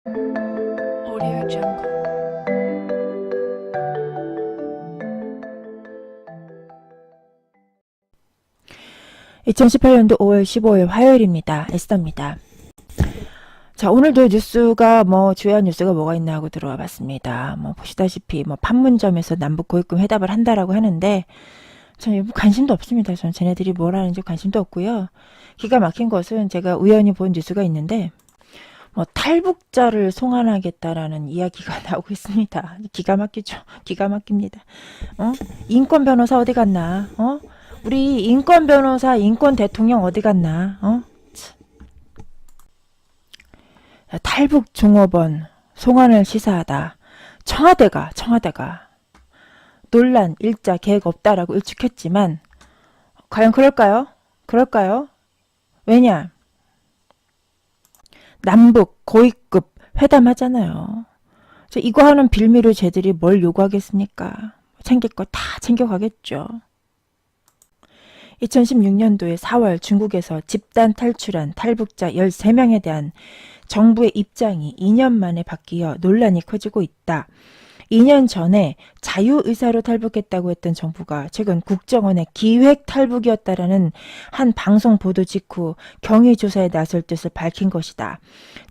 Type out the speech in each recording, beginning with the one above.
Audio Jungle. 2018년도 5월 15일 화요일입니다. 에스더입니다. 자, 오늘도 뉴스가 주요한 뉴스가 뭐가 있나 하고 들어와 봤습니다. 보시다시피 판문점에서 남북 고위급 회담을 한다라고 하는데 전 관심도 없습니다. 전 쟤네들이 뭘 하는지 관심도 없고요. 기가 막힌 것은 제가 우연히 본 뉴스가 있는데 탈북자를 송환하겠다라는 이야기가 나오고 있습니다. 기가 막히죠. 기가 막힙니다. 인권 변호사 어디 갔나? 우리 인권 변호사, 인권 대통령 어디 갔나? 탈북 종업원 송환을 시사하다. 청와대가 논란, 일자, 계획 없다라고 일축했지만 과연 그럴까요? 왜냐? 남북 고위급 회담하잖아요. 이거 하는 빌미로 쟤들이 뭘 요구하겠습니까? 챙길 거 다 챙겨가겠죠. 2016년도에 4월 중국에서 집단 탈출한 탈북자 13명에 대한 정부의 입장이 2년 만에 바뀌어 논란이 커지고 있다. 2년 전에 자유의사로 탈북했다고 했던 정부가 최근 국정원의 기획 탈북이었다라는 한 방송 보도 직후 경위조사에 나설 뜻을 밝힌 것이다.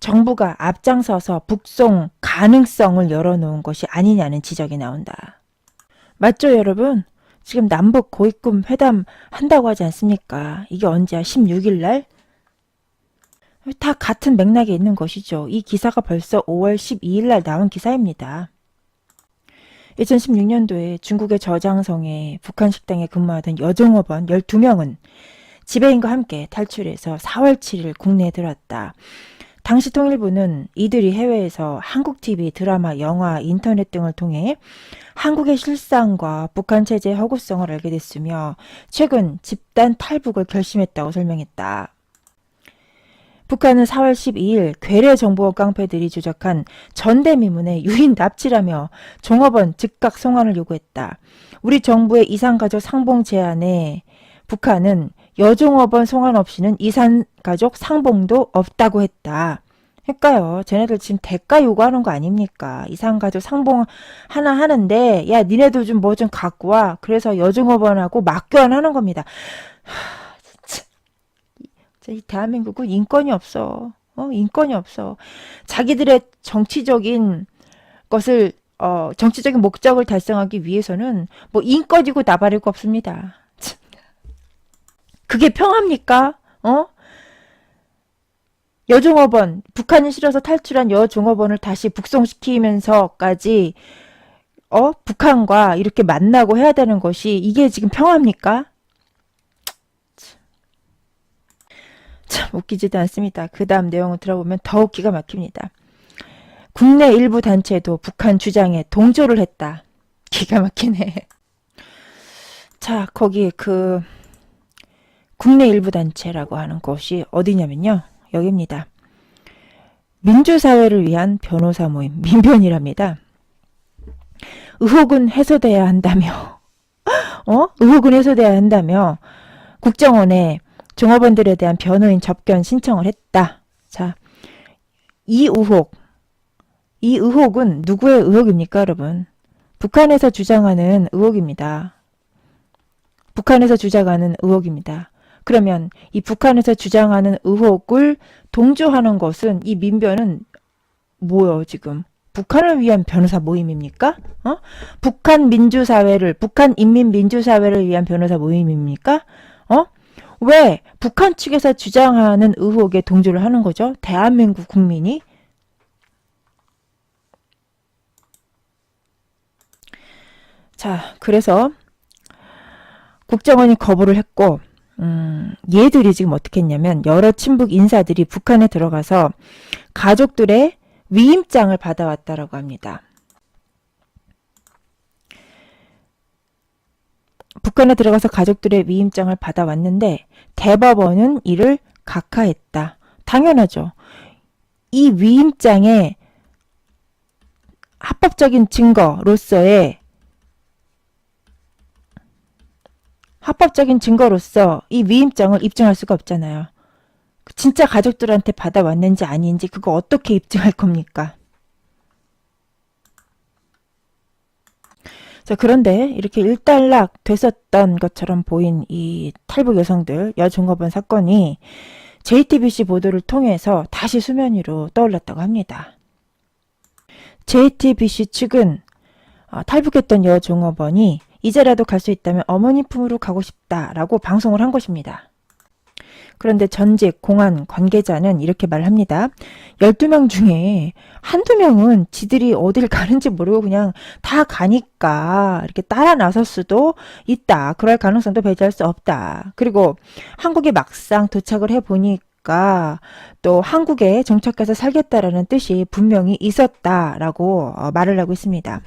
정부가 앞장서서 북송 가능성을 열어놓은 것이 아니냐는 지적이 나온다. 맞죠, 여러분? 지금 남북 고위급 회담 한다고 하지 않습니까? 이게 언제야? 16일 날? 다 같은 맥락에 있는 것이죠. 이 기사가 벌써 5월 12일 날 나온 기사입니다. 2016년도에 중국의 저장성에 북한 식당에 근무하던 여종업원 12명은 지배인과 함께 탈출해서 4월 7일 국내에 들어왔다. 당시 통일부는 이들이 해외에서 한국 TV, 드라마, 영화, 인터넷 등을 통해 한국의 실상과 북한 체제의 허구성을 알게 됐으며 최근 집단 탈북을 결심했다고 설명했다. 북한은 4월 12일 괴뢰정보원 깡패들이 조작한 전대미문에 유인 납치라며 종업원 즉각 송환을 요구했다. 우리 정부의 이산가족 상봉 제안에 북한은 여종업원 송환 없이는 이산가족 상봉도 없다고 했다. 그러니까요. 쟤네들 지금 대가 요구하는 거 아닙니까? 이산가족 상봉 하나 하는데 야 니네도 좀 뭐 좀 갖고 와. 그래서 여종업원하고 맞교환하는 겁니다. 이 대한민국은 인권이 없어. 인권이 없어. 자기들의 정치적인 것을 정치적인 목적을 달성하기 위해서는 인권이고 나발이고 없습니다. 그게 평화입니까? 여종업원, 북한이 싫어서 탈출한 여종업원을 다시 북송시키면서까지 북한과 이렇게 만나고 해야 되는 것이 이게 지금 평화입니까? 참 웃기지도 않습니다. 그 다음 내용을 들어보면 더욱 기가 막힙니다. 국내 일부 단체도 북한 주장에 동조를 했다. 기가 막히네. 자, 거기 국내 일부 단체라고 하는 곳이 어디냐면요. 여기입니다. 민주사회를 위한 변호사 모임, 민변이랍니다. 의혹은 해소돼야 한다며, 의혹은 해소돼야 한다며 국정원에 종업원들에 대한 변호인 접견 신청을 했다. 자, 이 의혹은 누구의 의혹입니까, 여러분? 북한에서 주장하는 의혹입니다. 그러면 이 북한에서 주장하는 의혹을 동조하는 것은 이 민변은 뭐요, 지금? 북한을 위한 변호사 모임입니까? 북한 인민민주사회를 위한 변호사 모임입니까? 왜 북한 측에서 주장하는 의혹에 동조를 하는 거죠? 대한민국 국민이? 자, 그래서 국정원이 거부를 했고 얘들이 지금 어떻게 했냐면 여러 친북 인사들이 북한에 들어가서 가족들의 위임장을 받아왔다라고 합니다. 북한에 들어가서 가족들의 위임장을 받아왔는데 대법원은 이를 각하했다. 당연하죠. 이 위임장의 합법적인 증거로서 이 위임장을 입증할 수가 없잖아요. 진짜 가족들한테 받아왔는지 아닌지 그거 어떻게 입증할 겁니까? 자, 그런데 이렇게 일단락 됐었던 것처럼 보인 이 탈북 여성들 여종업원 사건이 JTBC 보도를 통해서 다시 수면 위로 떠올랐다고 합니다. JTBC 측은 탈북했던 여종업원이 이제라도 갈 수 있다면 어머니 품으로 가고 싶다라고 방송을 한 것입니다. 그런데 전직 공안 관계자는 이렇게 말합니다. 12명 중에 한두 명은 지들이 어딜 가는지 모르고 그냥 다 가니까 이렇게 따라 나설 수도 있다. 그럴 가능성도 배제할 수 없다. 그리고 한국에 막상 도착을 해보니까 또 한국에 정착해서 살겠다라는 뜻이 분명히 있었다라고 말을 하고 있습니다.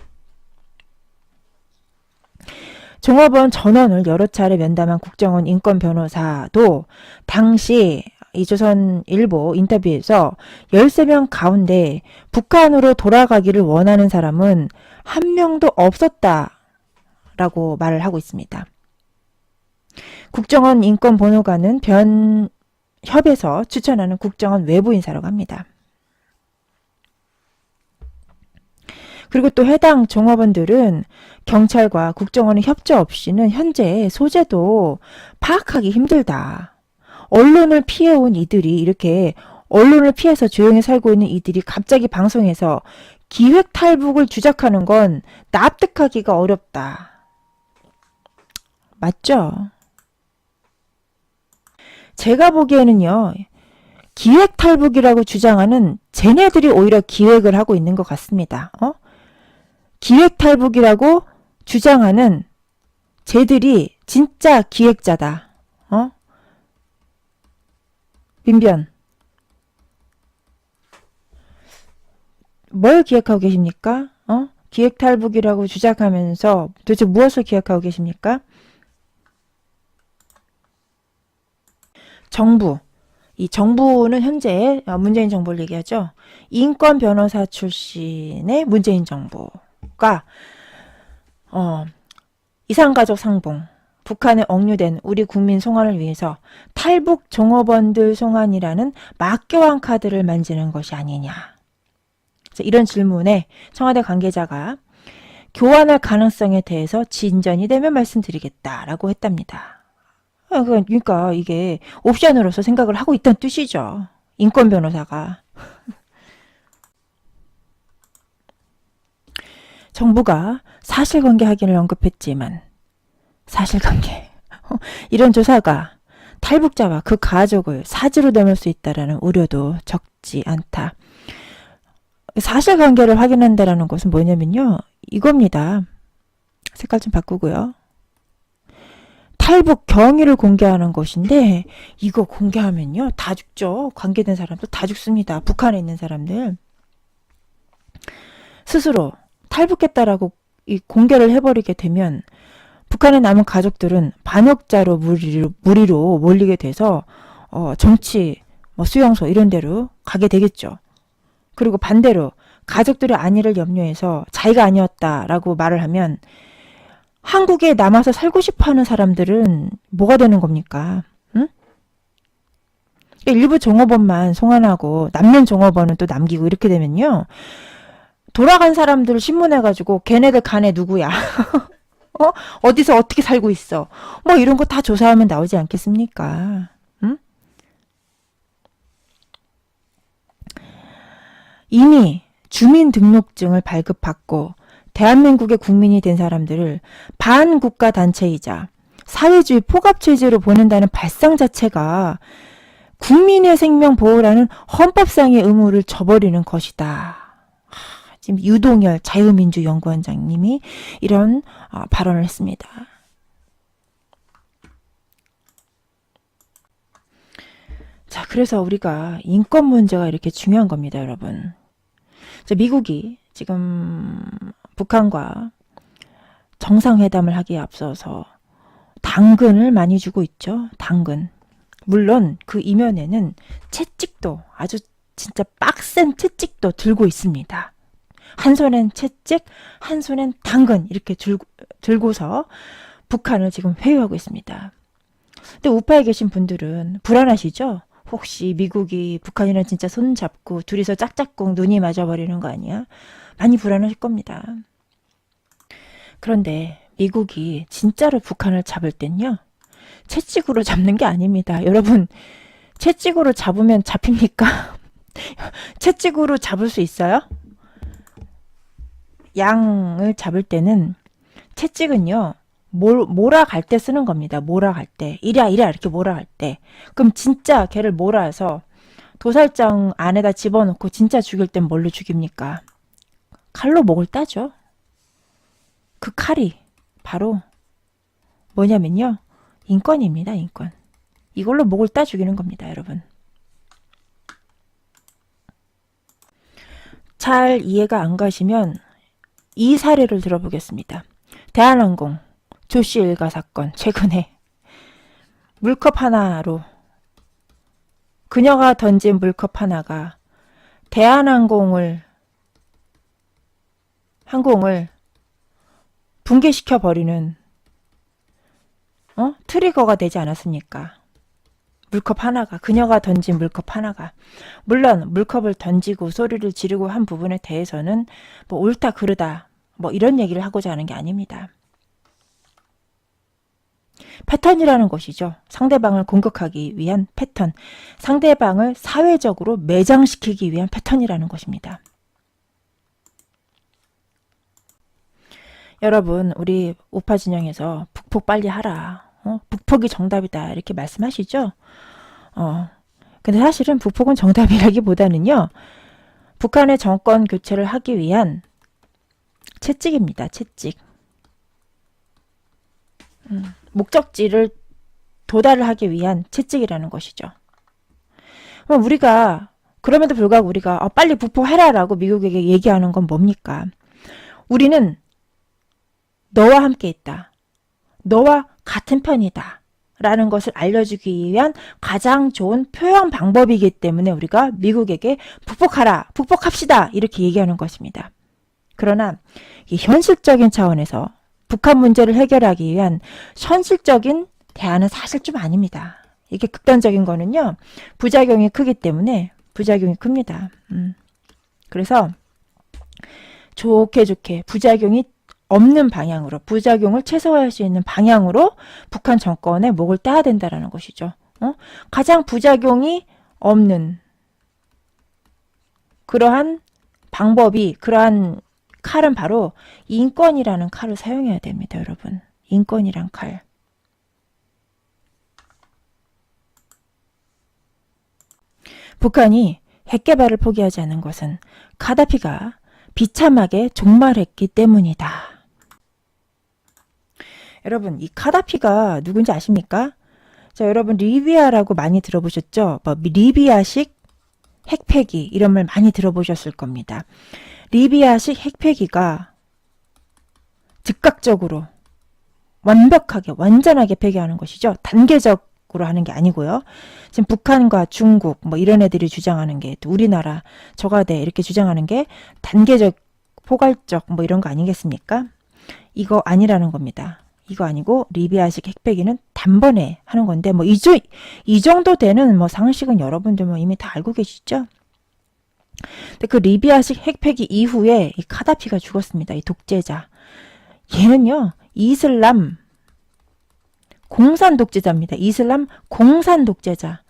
종업원 전원을 여러 차례 면담한 국정원 인권 변호사도 당시 이조선일보 인터뷰에서 13명 가운데 북한으로 돌아가기를 원하는 사람은 한 명도 없었다라고 말을 하고 있습니다. 국정원 인권 변호관은 변협에서 추천하는 국정원 외부 인사라고 합니다. 그리고 또 해당 종업원들은 경찰과 국정원의 협조 없이는 현재 소재도 파악하기 힘들다. 언론을 피해온 이들이 이렇게 언론을 피해서 조용히 살고 있는 이들이 갑자기 방송에서 기획 탈북을 주작하는 건 납득하기가 어렵다. 맞죠? 제가 보기에는요. 기획 탈북이라고 주장하는 쟤네들이 오히려 기획을 하고 있는 것 같습니다. 기획 탈북이라고 주장하는 쟤들이 진짜 기획자다. 민변. 뭘 기획하고 계십니까? 기획 탈북이라고 주장하면서 도대체 무엇을 기획하고 계십니까? 정부. 이 정부는 현재 문재인 정부를 얘기하죠. 인권 변호사 출신의 문재인 정부가 이산가족 상봉, 북한에 억류된 우리 국민 송환을 위해서 탈북 종업원들 송환이라는 막교환 카드를 만지는 것이 아니냐. 이런 질문에 청와대 관계자가 교환할 가능성에 대해서 진전이 되면 말씀드리겠다라고 했답니다. 그러니까 이게 옵션으로서 생각을 하고 있다는 뜻이죠. 인권 변호사가. 정부가 사실관계 확인을 언급했지만 사실관계 이런 조사가 탈북자와 그 가족을 사지로 담을 수 있다라는 우려도 적지 않다. 사실관계를 확인한다라는 것은 뭐냐면요. 이겁니다. 색깔 좀 바꾸고요. 탈북 경위를 공개하는 것인데 이거 공개하면요. 다 죽죠. 관계된 사람도 다 죽습니다. 북한에 있는 사람들. 스스로 탈북했다라고 공개를 해버리게 되면 북한에 남은 가족들은 반역자로 무리로 몰리게 돼서 정치, 수용소 이런 데로 가게 되겠죠. 그리고 반대로 가족들의 안위를 염려해서 자기가 아니었다라고 말을 하면 한국에 남아서 살고 싶어하는 사람들은 뭐가 되는 겁니까? 응? 일부 종업원만 송환하고 남는 종업원은 또 남기고 이렇게 되면요. 돌아간 사람들을 신문해가지고 걔네들 간에 누구야? 어디서 어떻게 살고 있어? 이런 거 다 조사하면 나오지 않겠습니까? 응? 이미 주민등록증을 발급받고 대한민국의 국민이 된 사람들을 반국가 단체이자 사회주의 포갑체제로 보낸다는 발상 자체가 국민의 생명 보호라는 헌법상의 의무를 저버리는 것이다. 지금 유동열 자유민주연구원장님이 이런 발언을 했습니다. 자, 그래서 우리가 인권 문제가 이렇게 중요한 겁니다, 여러분. 미국이 지금 북한과 정상회담을 하기에 앞서서 당근을 많이 주고 있죠. 당근. 물론 그 이면에는 채찍도 아주 진짜 빡센 채찍도 들고 있습니다. 한 손엔 채찍, 한 손엔 당근 이렇게 들고서 북한을 지금 회유하고 있습니다. 근데 우파에 계신 분들은 불안하시죠? 혹시 미국이 북한이랑 진짜 손 잡고 둘이서 짝짝꿍 눈이 맞아버리는 거 아니야? 많이 불안하실 겁니다. 그런데 미국이 진짜로 북한을 잡을 땐요, 채찍으로 잡는 게 아닙니다. 여러분, 채찍으로 잡으면 잡힙니까? 채찍으로 잡을 수 있어요? 양을 잡을 때는 채찍은요, 몰아갈 때 쓰는 겁니다. 몰아갈 때. 이랴 이렇게 몰아갈 때. 그럼 진짜 걔를 몰아서 도살장 안에다 집어넣고 진짜 죽일 땐 뭘로 죽입니까? 칼로 목을 따죠. 그 칼이 바로 뭐냐면요, 인권입니다. 인권. 이걸로 목을 따 죽이는 겁니다. 여러분. 잘 이해가 안 가시면 이 사례를 들어보겠습니다. 대한항공 조씨 일가 사건. 최근에 물컵 하나로, 그녀가 던진 물컵 하나가 대한항공을 붕괴시켜 버리는 트리거가 되지 않았습니까? 물컵 하나가, 그녀가 던진 물컵 하나가. 물론 물컵을 던지고 소리를 지르고 한 부분에 대해서는 뭐 옳다 그르다 뭐 이런 얘기를 하고자 하는 게 아닙니다. 패턴이라는 것이죠. 상대방을 공격하기 위한 패턴, 상대방을 사회적으로 매장시키기 위한 패턴이라는 것입니다. 여러분, 우리 우파 진영에서 북폭 빨리 하라, 북폭이 정답이다 이렇게 말씀하시죠. 근데 사실은 북폭은 정답이라기보다는요, 북한의 정권 교체를 하기 위한 채찍입니다. 채찍. 목적지를 도달을 하기 위한 채찍이라는 것이죠. 그럼 우리가, 그럼에도 불구하고 우리가 빨리 북폭해라라고 미국에게 얘기하는 건 뭡니까? 우리는 너와 함께 있다, 너와 같은 편이다 라는 것을 알려주기 위한 가장 좋은 표현 방법이기 때문에 우리가 미국에게 북폭하라, 북폭합시다 이렇게 얘기하는 것입니다. 그러나 이 현실적인 차원에서 북한 문제를 해결하기 위한 현실적인 대안은 사실 좀 아닙니다. 이게 극단적인 거는요, 부작용이 크기 때문에 부작용이 큽니다. 그래서 좋게 부작용이 없는 방향으로, 부작용을 최소화할 수 있는 방향으로 북한 정권의 목을 따야 된다는 것이죠. 가장 부작용이 없는 그러한 방법이, 그러한 칼은 바로 인권이라는 칼을 사용해야 됩니다. 여러분, 인권이란 칼. 북한이 핵 개발을 포기하지 않은 것은 카다피가 비참하게 종말했기 때문이다. 여러분, 이 카다피가 누군지 아십니까? 자, 여러분 리비아라고 많이 들어보셨죠? 뭐 리비아식 핵폐기 이런 말 많이 들어보셨을 겁니다. 리비아식 핵폐기가 즉각적으로 완벽하게 완전하게 폐기하는 것이죠. 단계적으로 하는 게 아니고요. 지금 북한과 중국 뭐 이런 애들이 주장하는 게, 또 우리나라 저가대 이렇게 주장하는 게 단계적, 포괄적 뭐 이런 거 아니겠습니까? 이거 아니라는 겁니다. 이거 아니고 리비아식 핵폐기는 단번에 하는 건데, 뭐 이 정도 되는 뭐 상식은 여러분들 뭐 이미 다 알고 계시죠? 근데 그 리비아식 핵폐기 이후에 이 카다피가 죽었습니다. 이 독재자. 얘는요, 이슬람 공산 독재자입니다. 이슬람 공산 독재자.